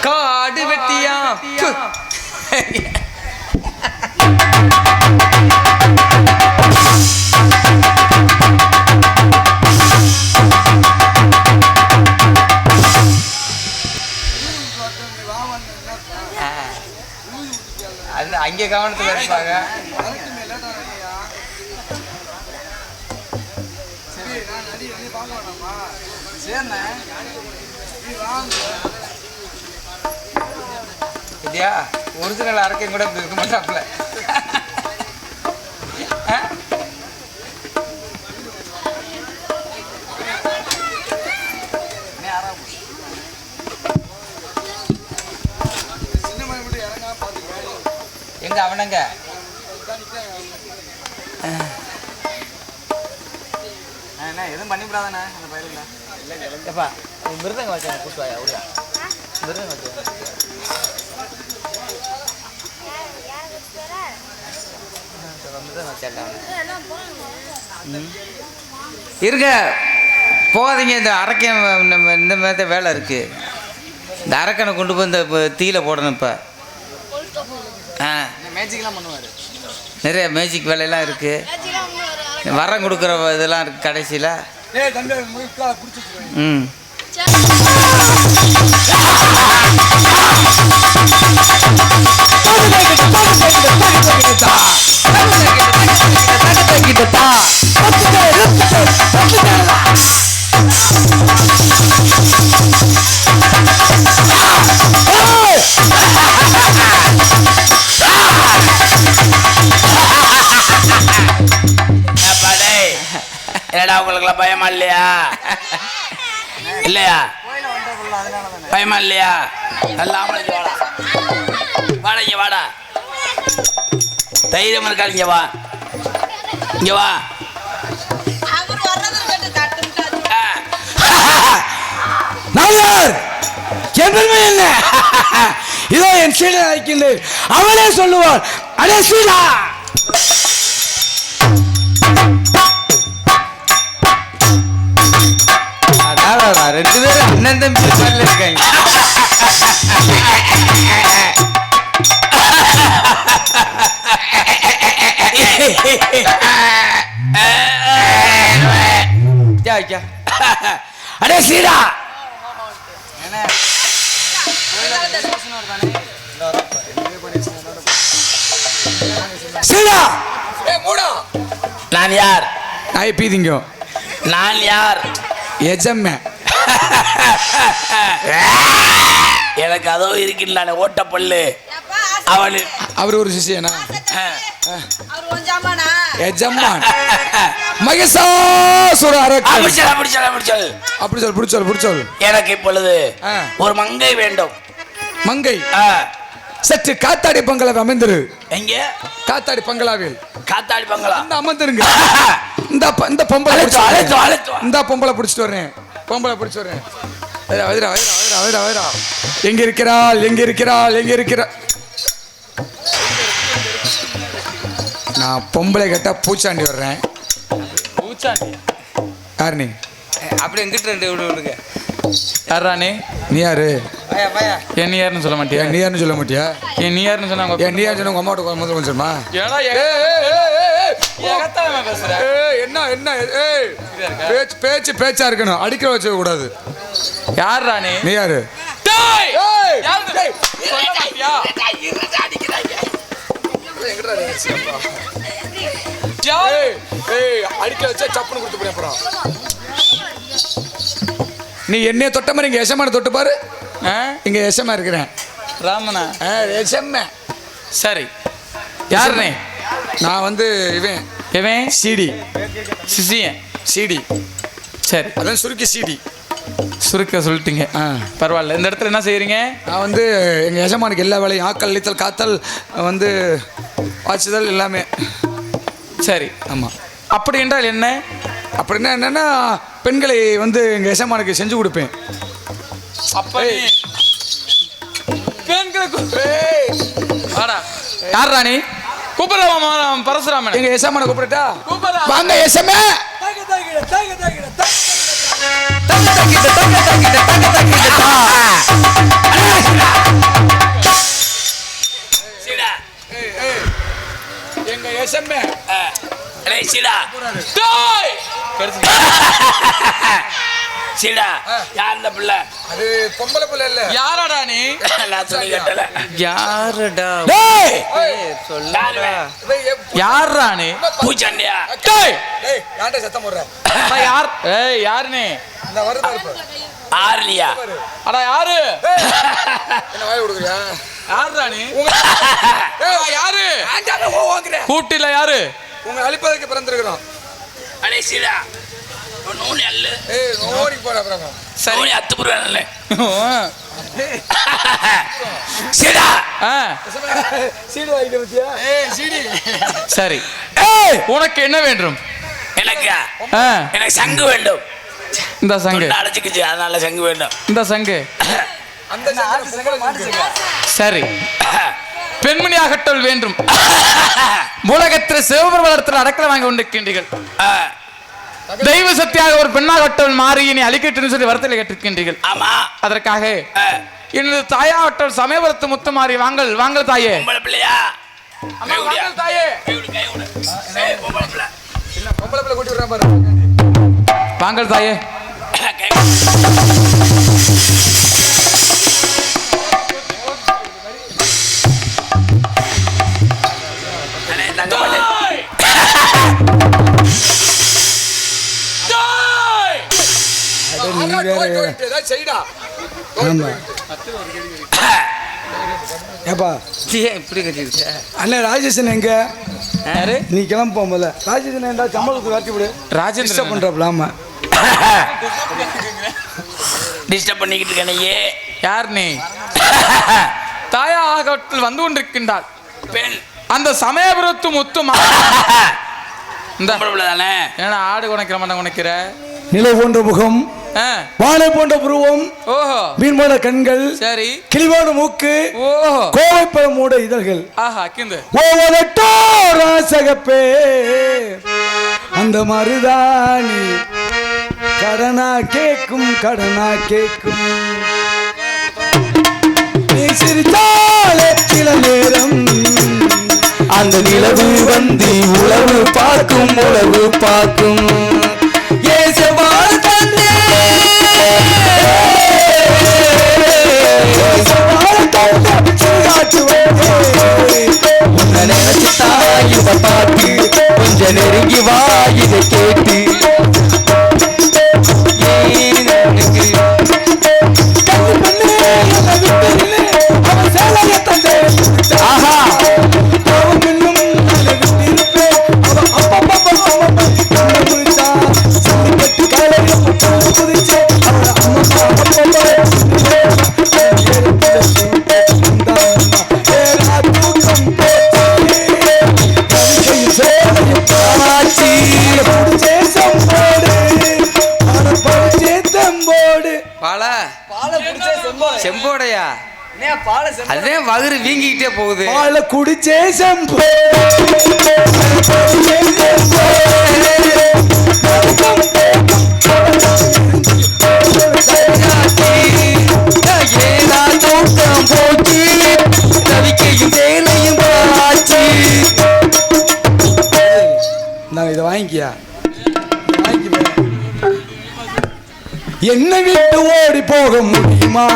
காடு வெட்டியா அது அங்கே கவனத்தில் இருப்பாங்க. இல்லையா ஒரிஜினல் அரக்கையும் கூட இப்படி இருக்க மாட்டாப்புல. எங்க அவனங்க எதுவும் பண்ணிவிடாதானே அந்த பயிரில் எப்பா மிருதங்க வச்சு கூட்டுவாயா உள்ள மிருதங்க வச்சு இருங்க போகாதீங்க. இந்த அரக்கன் நம்ம இந்த மாதிரி வேலை இருக்கு. இந்த அரக்கனை கொண்டு போய் இந்த தீயில போடணும். இப்போ மேஜிக்லாம் பண்ணுவார். நிறைய மேஜிக் வேலையெல்லாம் இருக்கு. வரம் கொடுக்குற இதெல்லாம் இருக்கு கடைசியில். என்னடா உங்களுக்குலாம் பயமா இல்லையா? இல்லையா? பயமா இல்லையா? நல்லா ஆம்பளைக்கு வாடா, வாடா இங்க வாடா, தைரியம் இருக்கா? இங்க வா, இங்க வா. நாயார் என் பெருமை என்ன? இதோ என் சீடை அழைக்கின்றேன், அவளே சொல்லுவாள். அடே சீடா, ரெண்டு பேரும் அண்ணன் தம்பி மாதிரில இருக்காங்க. அடே சீடா, சீடா. நான் யார்? நாய் பீதிங்க. நான் யார்? எஜம்மே. எனக்கு அதோ இருக்கின்றானே ஓட்ட பல்லு, அவனு. அவர் ஒரு சிஷியனா? எஜம்மான் மகேசாசுர அரக்கன். அப்படி சொல். எனக்கு இப்பொழுது ஒரு மங்கை வேண்டும். மங்கை சற்று காத்தாடி பங்களாவில் அமைந்திரு. எங்க? காத்தாடி பங்களாவில். காத்தாடி பங்களா அமர்ந்துருங்க. இந்த பொம்பளை இந்த பொம்பளை பிடிச்சிட்டு வரேன். எங்க இருக்கிறாள்? நான் பொம்பளை கேட்டா பூச்சாண்டி வர்றேன். யார் நீ? அப்படி எங்கிட்ட ரெண்டு விடுங்க. யாரானே? நீ யாரு? என் நீ யாருன்னு சொல்ல மாட்டியா? நீ யாருன்னு சொல்ல மாட்டியா? என் நீ யாருன்னு சொன்னாங்க. நீ யாரு சொன்ன? உங்க அம்மாட்ட முதல்ல கொஞ்சமா என்ன பேச்சா இருக்கணும். அடிக்கிற வச்ச கூடாது. யார் ராணி? நீ யாரு? அடிக்க வச்சா சப்புன்னு கொடுத்து போய் அப்புறம் நீ என்னைய தொட்ட மாதிரி இங்க எசமான தொட்டு பாரு. இங்க எசமா இருக்கிறேன். ராமனா? எசம்ம. சரி, யாருனே? நான் வந்து இவன் சிடி சிசியன். சிடி. சரி, அதான் சுருக்கி சிடி சுருக்க சொல்லிட்டீங்க. பரவாயில்ல. இந்த இடத்துல என்ன செய்யறீங்க? நான் வந்து எங்கள் எஜமானுக்கு எல்லா வேலையும் ஆக்கல் அழித்தல் காத்தல் வந்து வாச்சுதல் எல்லாமே. சரி, ஆமாம். அப்படி என்றால் என்ன? அப்படின்னா என்னென்னா பெண்களை வந்து எங்கள் எஜமானுக்கு செஞ்சு கொடுப்பேன். யார் ராணி? கூப்பிடலாம் பரசுராமன். எங்கள் எஜமான கூப்பிடட்டா? கூப்பிடலாம். வாங்க எசமே. எங்க எசமே சீடா. யார் இந்த பிள்ளை? அது பொம்பளை பிள்ளை இல்ல. யாரடா நீ? நான் துணி கட்டல. யாரடா? சொல்லுடா. யாரா நீ? பூச்சண்டியா? யார்ட்ட சத்தம் போடுற? யார்? யாரு நீ? இந்த வருதா இருப்ப. ஆர்லியா? அடா யாரு? என்ன வாய் கொடுக்குறியா? யாரா நீ? யாரு? கூட்டில யாரு? உங்க அழிப்பதற்கு பிறந்திருக்கிறோம். அடே சீடா, நூனி அல்ல. நோடி போற அப்புறம். சரி, அத்துப்புறானல்ல. சீடா. சீடு வாங்கிட்டு வந்தியா? சீடி. சரி, உனக்கு என்ன வேண்டும்? எனக்கு சங்கு வேண்டும். இந்த சங்கு அடைச்சிக்கிச்சு, அதனால சங்கு வேண்டும். இந்த சங்கு. அந்த சரி, பெண்மணியாகட்டல் வேண்டும். உலகத்தில் சிவபெருமானத்தில் அடக்கல வாங்கி கொண்டிருக்கின்றீர்கள். தெய்வ சக்தியாக ஒரு பெண்ணாகட்டல் மாறியினை அழிக்கட்டுன்னு சொல்லி வரத்தில் கேட்டிருக்கின்றீர்கள். ஆமா, அதற்காக எனது தாயாகட்டல் சமயபுரத்து முத்துமாரி வாங்கல் வாங்கல் தாயே. பிள்ளையா? தாயே, பொம்பளை பிள்ளை கூட்டி விடுறேன் பாரு. வாங்கல் தாயே. செய்டா. ஆமா ஏப்பா இப்படி கட்டிருக்க அண்ணன் ராஜேஷன் எங்க யாரு நீ கிளம்ப போல ராஜேஷன் ஏன்டா சம்பளத்துக்கு காட்டி விடு ராஜேந்திரன் பண்றாப்ல. ஆமா டிஸ்டர்ப் பண்ணிக்கிட்டு இருக்கனையே யார் நீ? தாயாகத்தில் வந்து கொண்டிருக்கின்றாள் பெண் அந்த சமயபுரத்து முத்து இந்த தானே ஏன்னா ஆடு உனக்கிற மாட்டேன் உனக்கிற நிலை போன்ற முகம், வாழை போன்ற புருவம், ஓஹோ மீன் போன்ற கண்கள், சரி கிளிவான மூக்கு, ஓஹோ கோவைப்பழமோட இதழ்கள், ஆஹா கிந்து சகப்பே அந்த மருதாணி கடனா கேக்கும் கடனா கேக்கும் நீ சிரித்தாலே சில நேரம் அந்த நிலவு வந்து உளவு பார்க்கும் உளவு பார்க்கும் பார்த்து கொஞ்ச நெருங்கி வா இதை கேட்டு ஆஹா செம்போடையா அதே வகுறு வீங்கிக்கிட்டே போகுது. பால குடிச்சே செம்போ நான் இதை வாங்கிக்கியா என்னை விட்டு ஓடி போக முடியுமா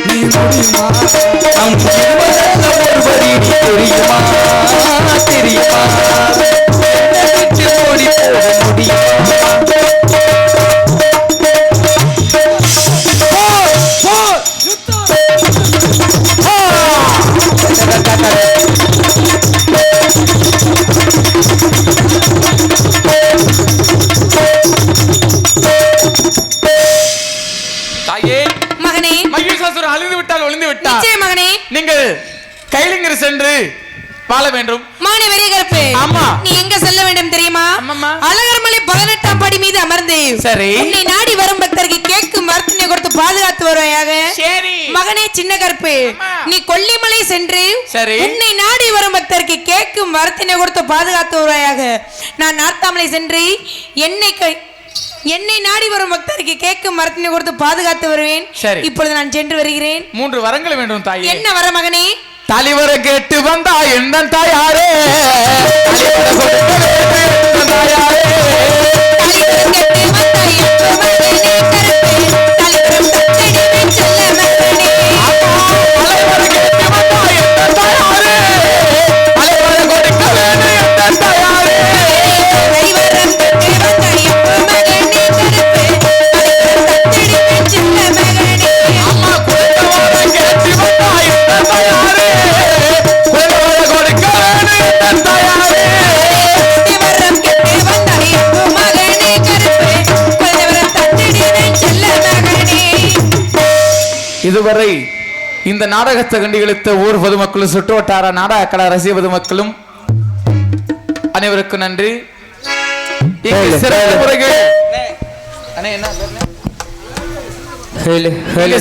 நீ முடியுமா ஒருவரி தெரியுமா தெரியுமா என்னை விட்டு ஓடி போக முடியுமா நீங்கள் கைலிங்கர் சென்று வாழ வேண்டும். மகனே வெறிய கருப்பு, ஆமா நீ எங்க செல்ல வேண்டும் தெரியுமா? அழகர்மலை 18ஆம் படி மீது அமர்ந்து சரி உன்னை நாடி வரும் பக்தருக்கு கேட்கும் வார்த்தையை கொடுத்து பாதுகாத்து வருவாயாக. சரி மகனே சின்ன கருப்பு, நீ கொல்லிமலை சென்று சரி உன்னை நாடி வரும் பக்தருக்கு கேட்கும் வார்த்தையை கொடுத்து பாதுகாத்து வருவாயாக. நான் நார்த்தாமலை சென்று என்னை நாடி வரும் பக்தருக்கு கேட்கும் மரத்தினை கொடுத்து பாதுகாத்து வருவேன். இப்பொழுது நான் சென்று வருகிறேன். 3 வரங்கள் வேண்டும் தாயே. என்ன வர மகனே? தலைவர கேட்டு வந்தா என்ன தாயாரே இதுவரை இந்த நாடகத்தை கண்டுகளித்த ஊர் பொதுமக்களும் சுற்றுவட்டார நாடக கலா ரசிக பொதுமக்களும் அனைவருக்கும் நன்றி.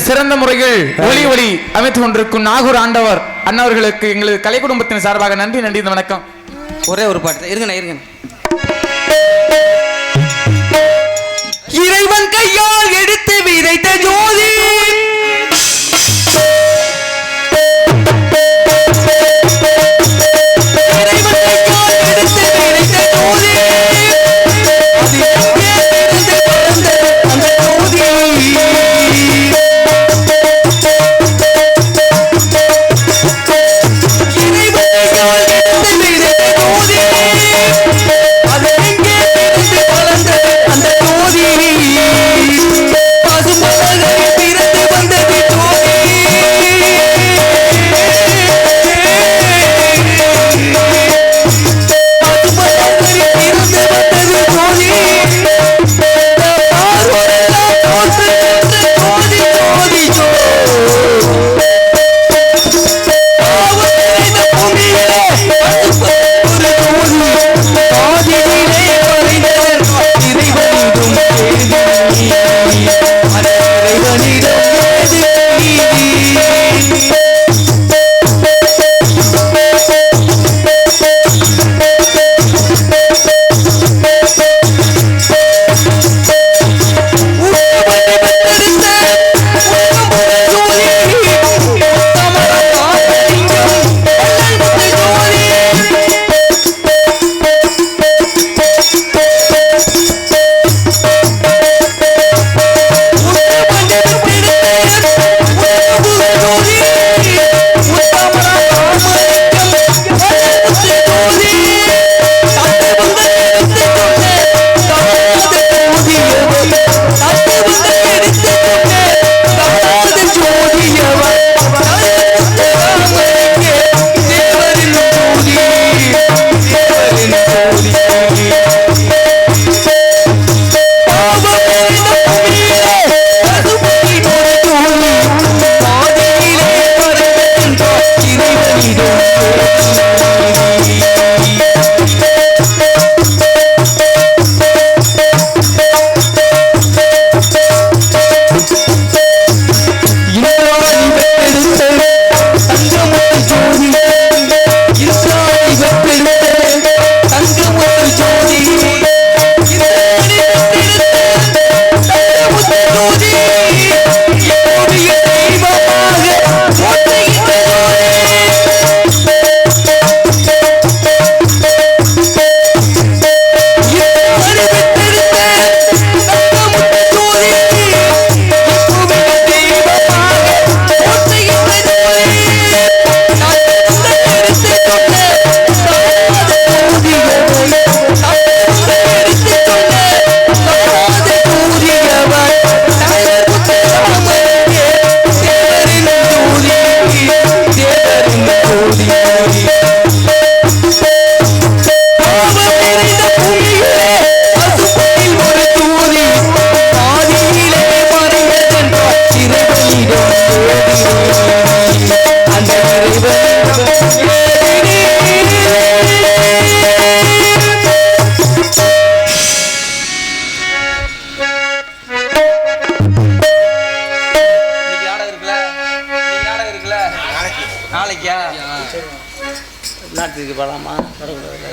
சிறந்த முறைகள் ஒளி அமைத்துக் கொண்டிருக்கும் நாகூர் ஆண்டவர் அண்ணவர்களுக்கு எங்களது கலை குடும்பத்தின் சார்பாக நன்றி நன்றி. இந்த வணக்கம். ஒரே ஒரு பாட்டு இருங்க. இறைவன் கையால் எடுத்து விதைத்த ஜோதி நாளைக்கா நாட்டுக்கு போகலாமா வரக்கூடாது